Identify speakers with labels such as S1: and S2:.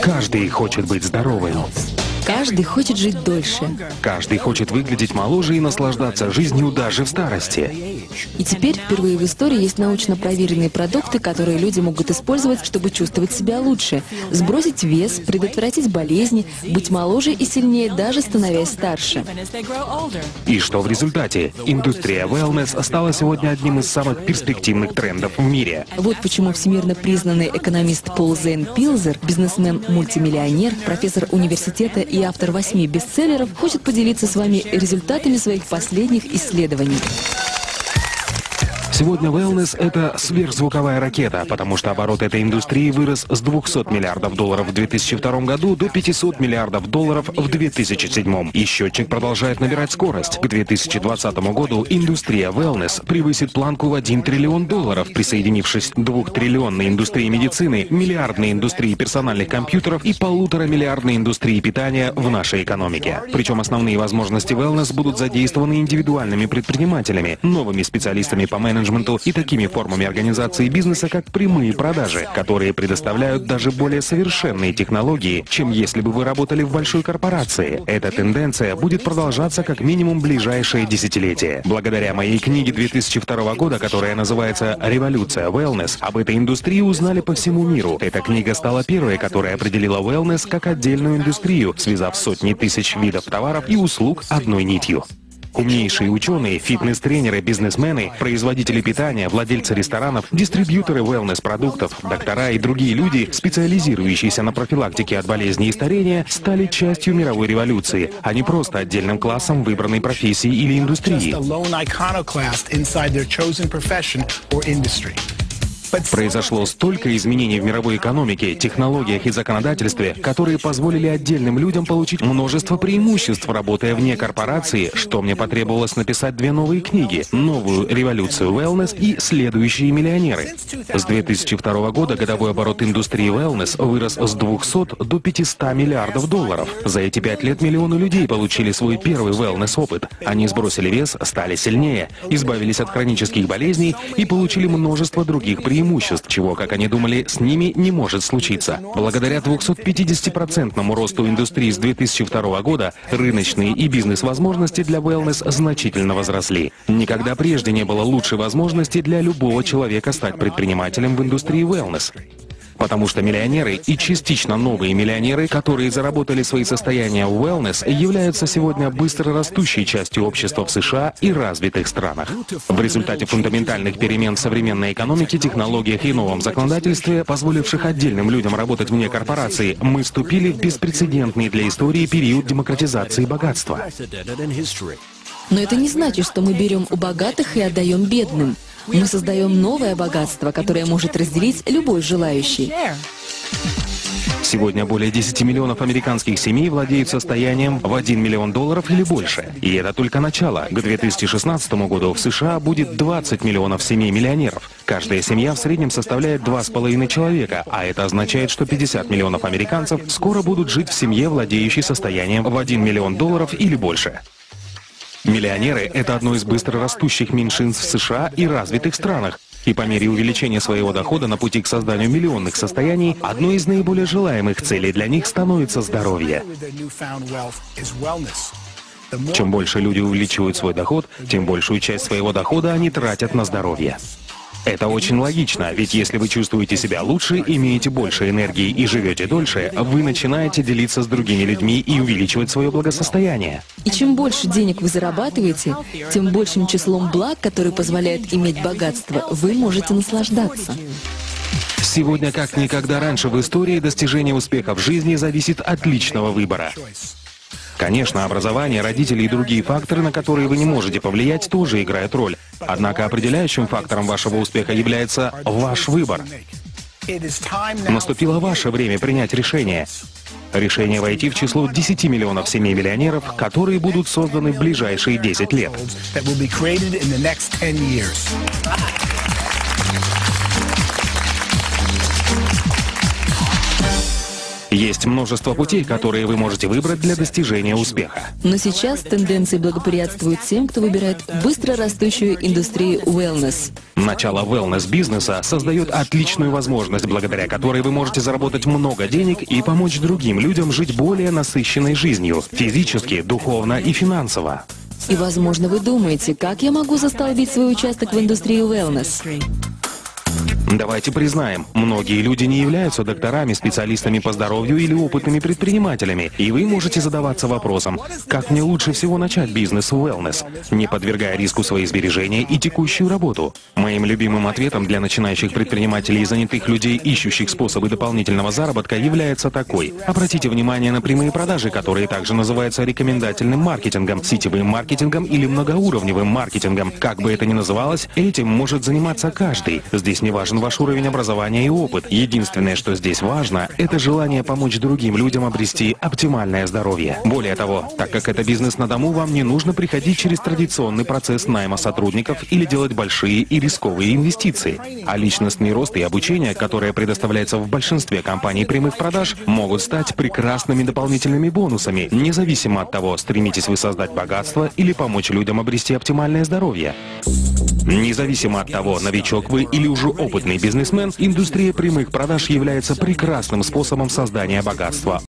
S1: Каждый хочет быть здоровым.
S2: Каждый хочет жить дольше.
S1: Каждый хочет выглядеть моложе и наслаждаться жизнью даже в старости.
S2: И теперь впервые в истории есть научно проверенные продукты, которые люди могут использовать, чтобы чувствовать себя лучше, сбросить вес, предотвратить болезни, быть моложе и сильнее, даже становясь старше.
S1: И что в результате? Индустрия wellness стала сегодня одним из самых перспективных трендов в мире.
S2: Вот почему всемирно признанный экономист Пол Зейн Пилзер, бизнесмен-мультимиллионер, профессор университета и автор 8 бестселлеров, хочет поделиться с вами результатами своих последних исследований.
S1: Сегодня wellness — это сверхзвуковая ракета, потому что оборот этой индустрии вырос с $200 миллиардов в 2002 году до $500 миллиардов в 2007. И счетчик продолжает набирать скорость. К 2020 году индустрия wellness превысит планку в $1 триллион, присоединившись к 2-триллионной индустрии медицины, миллиардной индустрии персональных компьютеров и 1,5-миллиардной индустрии питания в нашей экономике. Причем основные возможности wellness будут задействованы индивидуальными предпринимателями, новыми специалистами по менеджменту и такими формами организации бизнеса, как прямые продажи, которые предоставляют даже более совершенные технологии, чем если бы вы работали в большой корпорации. Эта тенденция будет продолжаться как минимум ближайшее десятилетие. Благодаря моей книге 2002 года, которая называется «Революция wellness», об этой индустрии узнали по всему миру. Эта книга стала первой, которая определила wellness как отдельную индустрию, связав сотни тысяч видов товаров и услуг одной нитью. Умнейшие ученые, фитнес-тренеры, бизнесмены, производители питания, владельцы ресторанов, дистрибьюторы wellness-продуктов, доктора и другие люди, специализирующиеся на профилактике от болезней и старения, стали частью мировой революции, а не просто отдельным классом выбранной профессии или индустрии. Произошло столько изменений в мировой экономике, технологиях и законодательстве, которые позволили отдельным людям получить множество преимуществ, работая вне корпорации, что мне потребовалось написать 2 новые книги: «Новую революцию wellness» и «Следующие миллионеры». С 2002 года годовой оборот индустрии wellness вырос с 200 до $500 миллиардов. За эти 5 лет миллионы людей получили свой первый wellness-опыт. Они сбросили вес, стали сильнее, избавились от хронических болезней и получили множество других преимуществ, чего, как они думали, с ними не может случиться. Благодаря 250% росту индустрии с 2002 года рыночные и бизнес-возможности для wellness значительно возросли. Никогда прежде не было лучшей возможности для любого человека стать предпринимателем в индустрии wellness. Потому что миллионеры и частично новые миллионеры, которые заработали свои состояния в wellness, являются сегодня быстро растущей частью общества в США и развитых странах. В результате фундаментальных перемен в современной экономике, технологиях и новом законодательстве, позволивших отдельным людям работать вне корпорации, мы вступили в беспрецедентный для истории период демократизации богатства.
S2: Но это не значит, что мы берем у богатых и отдаем бедным. Мы создаем новое богатство, которое может разделить любой желающий.
S1: Сегодня более 10 миллионов американских семей владеют состоянием в $1 миллион или больше. И это только начало. К 2016 году в США будет 20 миллионов семей-миллионеров. Каждая семья в среднем составляет 2,5 человека, а это означает, что 50 миллионов американцев скоро будут жить в семье, владеющей состоянием в $1 миллион или больше. Миллионеры — это одно из быстро растущих меньшинств в США и развитых странах. И по мере увеличения своего дохода на пути к созданию миллионных состояний, одной из наиболее желаемых целей для них становится здоровье. Чем больше люди увеличивают свой доход, тем большую часть своего дохода они тратят на здоровье. Это очень логично, ведь если вы чувствуете себя лучше, имеете больше энергии и живете дольше, вы начинаете делиться с другими людьми и увеличивать свое благосостояние.
S2: И чем больше денег вы зарабатываете, тем большим числом благ, которые позволяют иметь богатство, вы можете наслаждаться.
S1: Сегодня, как никогда раньше в истории, достижение успеха в жизни зависит от личного выбора. Конечно, образование, родители и другие факторы, на которые вы не можете повлиять, тоже играют роль. Однако определяющим фактором вашего успеха является ваш выбор. Наступило ваше время принять решение. Решение войти в число 10 миллионов семей-миллионеров, которые будут созданы в ближайшие 10 лет. Есть Есть множество путей, которые вы можете выбрать для достижения успеха.
S2: Но сейчас тенденции благоприятствуют тем, кто выбирает быстро растущую индустрию wellness.
S1: Начало wellness-бизнеса создает отличную возможность, благодаря которой вы можете заработать много денег и помочь другим людям жить более насыщенной жизнью, физически, духовно и финансово.
S2: И, возможно, вы думаете, как я могу застолбить свой участок в индустрии wellness?
S1: Давайте признаем, многие люди не являются докторами, специалистами по здоровью или опытными предпринимателями, и вы можете задаваться вопросом, как мне лучше всего начать бизнес в wellness, не подвергая риску свои сбережения и текущую работу. Моим любимым ответом для начинающих предпринимателей и занятых людей, ищущих способы дополнительного заработка, является такой. Обратите внимание на прямые продажи, которые также называются рекомендательным маркетингом, сетевым маркетингом или многоуровневым маркетингом. Как бы это ни называлось, этим может заниматься каждый. Здесь не важен ваш уровень образования и опыт. Единственное, что здесь важно, это желание помочь другим людям обрести оптимальное здоровье. Более того, так как это бизнес на дому, вам не нужно приходить через традиционный процесс найма сотрудников или делать большие и рисковые инвестиции. А личностный рост и обучение, которое предоставляется в большинстве компаний прямых продаж, могут стать прекрасными дополнительными бонусами, независимо от того, стремитесь вы создать богатство или помочь людям обрести оптимальное здоровье. Независимо от того, новичок вы или уже опытный бизнесмен, индустрия прямых продаж является прекрасным способом создания богатства.